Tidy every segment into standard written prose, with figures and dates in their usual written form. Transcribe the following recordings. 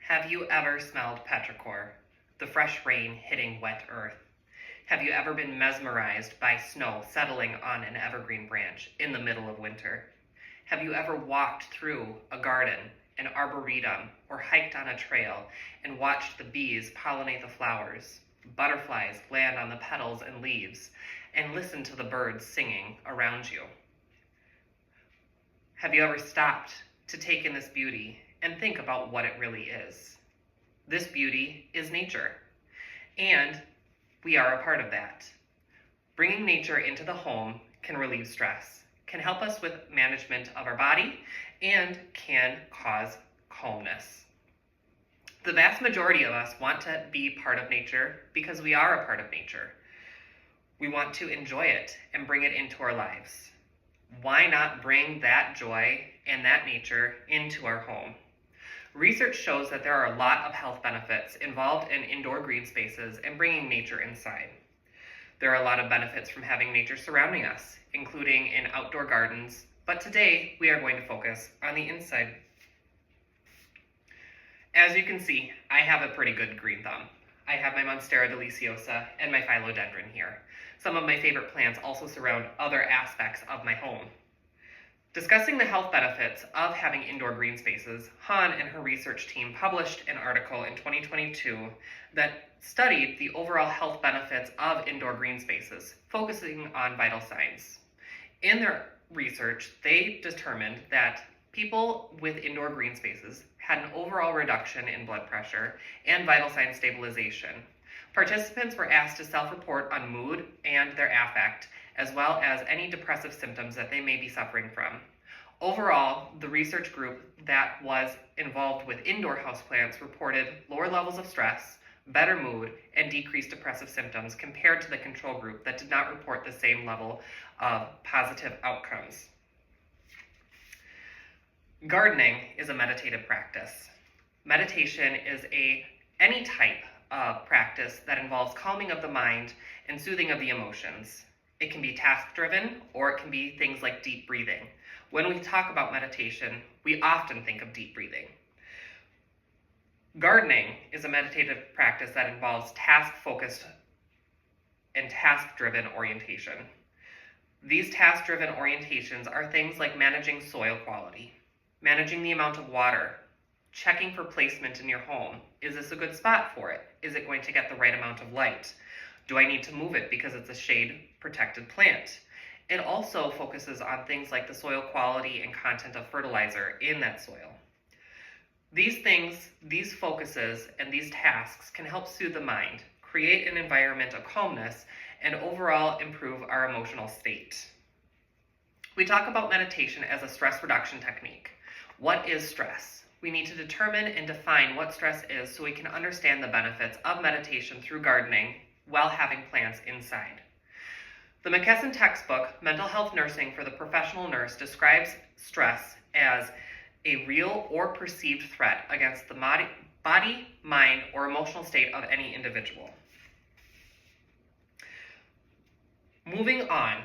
Have you ever smelled petrichor, the fresh rain hitting wet earth? Have you ever been mesmerized by snow settling on an evergreen branch in the middle of winter? Have you ever walked through a garden, an arboretum, or hiked on a trail and watched the bees pollinate the flowers, butterflies land on the petals and leaves, and listened to the birds singing around you? Have you ever stopped to take in this beauty and think about what it really is? This beauty is nature, and we are a part of that. Bringing nature into the home can relieve stress, can help us with management of our body, and can cause calmness. The vast majority of us want to be part of nature because we are a part of nature. We want to enjoy it and bring it into our lives. Why not bring that joy and that nature into our home? Research shows that there are a lot of health benefits involved in indoor green spaces and bringing nature inside. There are a lot of benefits from having nature surrounding us, including in outdoor gardens, but today we are going to focus on the inside. As you can see, I have a pretty good green thumb. I have my Monstera deliciosa and my philodendron here. Some of my favorite plants also surround other aspects of my home. Discussing the health benefits of having indoor green spaces, Han and her research team published an article in 2022 that studied the overall health benefits of indoor green spaces, focusing on vital signs. In their research, they determined that people with indoor green spaces had an overall reduction in blood pressure and vital sign stabilization. Participants were asked to self-report on mood and their affect, as well as any depressive symptoms that they may be suffering from. Overall, the research group that was involved with indoor houseplants reported lower levels of stress, better mood, and decreased depressive symptoms compared to the control group that did not report the same level of positive outcomes. Gardening is a meditative practice. Meditation is any type of practice that involves calming of the mind and soothing of the emotions. It can be task-driven, or it can be things like deep breathing. When we talk about meditation, we often think of deep breathing. Gardening is a meditative practice that involves task-focused and task-driven orientation. These task-driven orientations are things like managing soil quality, managing the amount of water, checking for placement in your home. Is this a good spot for it? Is it going to get the right amount of light? Do I need to move it because it's a shade-protected plant? It also focuses on things like the soil quality and content of fertilizer in that soil. These things, these focuses, and these tasks can help soothe the mind, create an environment of calmness, and overall improve our emotional state. We talk about meditation as a stress reduction technique. What is stress? We need to determine and define what stress is so we can understand the benefits of meditation through gardening while having plants inside. The McKesson textbook, Mental Health Nursing for the Professional Nurse, describes stress as a real or perceived threat against the body, mind, or emotional state of any individual. Moving on,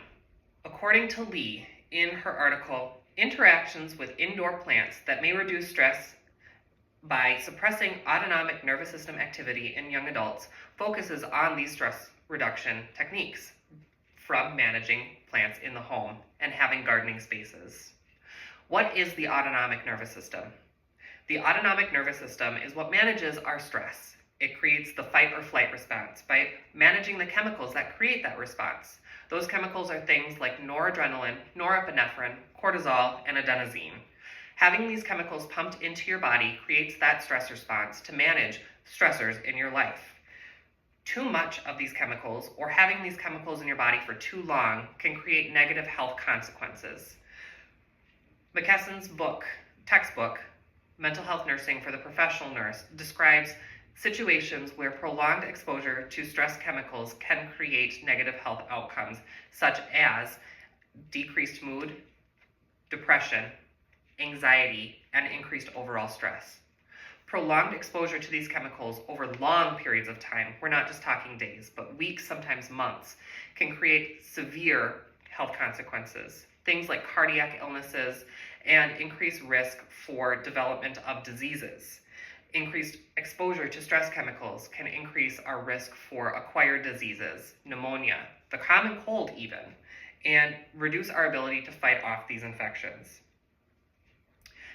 according to Lee, in her article, Interactions with Indoor Plants That May Reduce Stress by Suppressing Autonomic Nervous System Activity in Young Adults, focuses on these stress reduction techniques from managing plants in the home and having gardening spaces. What is the autonomic nervous system? The autonomic nervous system is what manages our stress. It creates the fight or flight response by managing the chemicals that create that response. Those chemicals are things like noradrenaline, norepinephrine, cortisol, and adenosine. Having these chemicals pumped into your body creates that stress response to manage stressors in your life. Too much of these chemicals, or having these chemicals in your body for too long, can create negative health consequences. McKesson's textbook, Mental Health Nursing for the Professional Nurse, describes situations where prolonged exposure to stress chemicals can create negative health outcomes, such as decreased mood, depression, anxiety, and increased overall stress. Prolonged exposure to these chemicals over long periods of time, we're not just talking days, but weeks, sometimes months, can create severe health consequences. Things like cardiac illnesses and increased risk for development of diseases. Increased exposure to stress chemicals can increase our risk for acquired diseases, pneumonia, the common cold even, and reduce our ability to fight off these infections.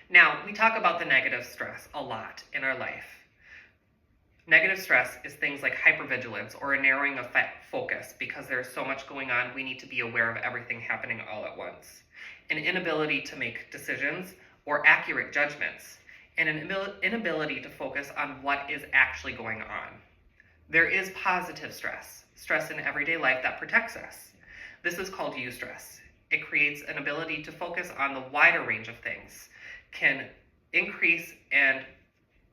Now, we talk about the negative stress a lot in our life. Negative stress is things like hypervigilance or a narrowing of focus because there's so much going on, we need to be aware of everything happening all at once. An inability to make decisions or accurate judgments, and an inability to focus on what is actually going on. There is positive stress, stress in everyday life that protects us. This is called eustress. It creates an ability to focus on the wider range of things, can increase and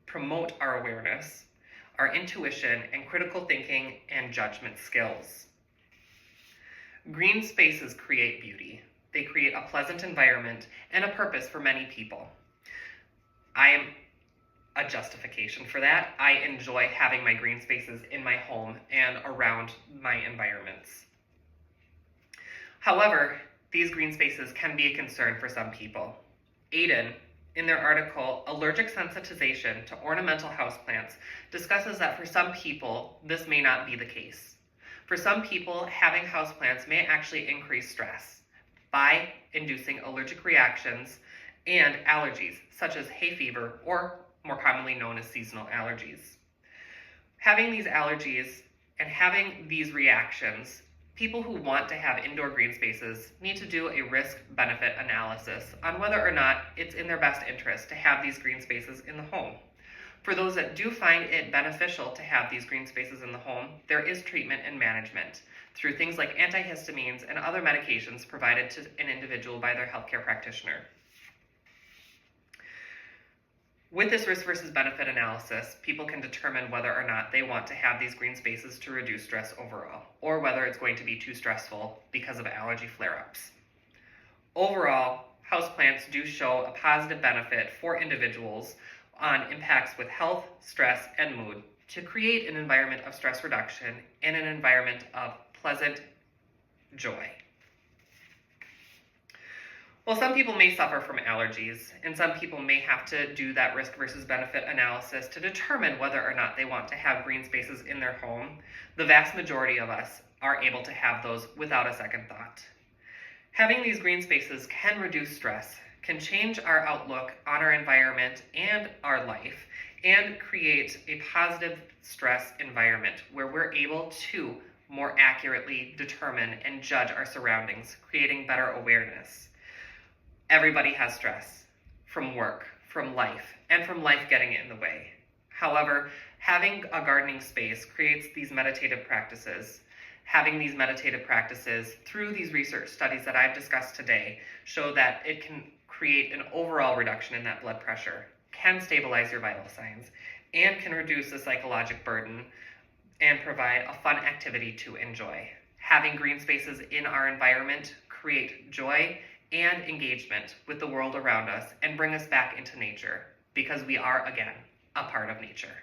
promote our awareness, our intuition, and critical thinking and judgment skills. Green spaces create beauty. They create a pleasant environment and a purpose for many people. I am a justification for that. I enjoy having my green spaces in my home and around my environments. However, these green spaces can be a concern for some people. Aiden, in their article, Allergic Sensitization to Ornamental Houseplants, discusses that for some people, this may not be the case. For some people, having houseplants may actually increase stress by inducing allergic reactions and allergies, such as hay fever, or more commonly known as seasonal allergies. Having these allergies and having these reactions, people who want to have indoor green spaces need to do a risk-benefit analysis on whether or not it's in their best interest to have these green spaces in the home. For those that do find it beneficial to have these green spaces in the home, there is treatment and management through things like antihistamines and other medications provided to an individual by their healthcare practitioner. With this risk versus benefit analysis, people can determine whether or not they want to have these green spaces to reduce stress overall, or whether it's going to be too stressful because of allergy flare-ups. Overall, houseplants do show a positive benefit for individuals on impacts with health, stress, and mood to create an environment of stress reduction and an environment of pleasant joy. Well, some people may suffer from allergies, and some people may have to do that risk versus benefit analysis to determine whether or not they want to have green spaces in their home. The vast majority of us are able to have those without a second thought. Having these green spaces can reduce stress, can change our outlook on our environment and our life, and create a positive stress environment where we're able to more accurately determine and judge our surroundings, creating better awareness. Everybody has stress from work, from life, and from life getting in the way. However, having a gardening space creates these meditative practices. Having these meditative practices through these research studies that I've discussed today show that it can create an overall reduction in that blood pressure, can stabilize your vital signs, and can reduce the psychological burden and provide a fun activity to enjoy. Having green spaces in our environment create joy and engagement with the world around us and bring us back into nature because we are, again, a part of nature.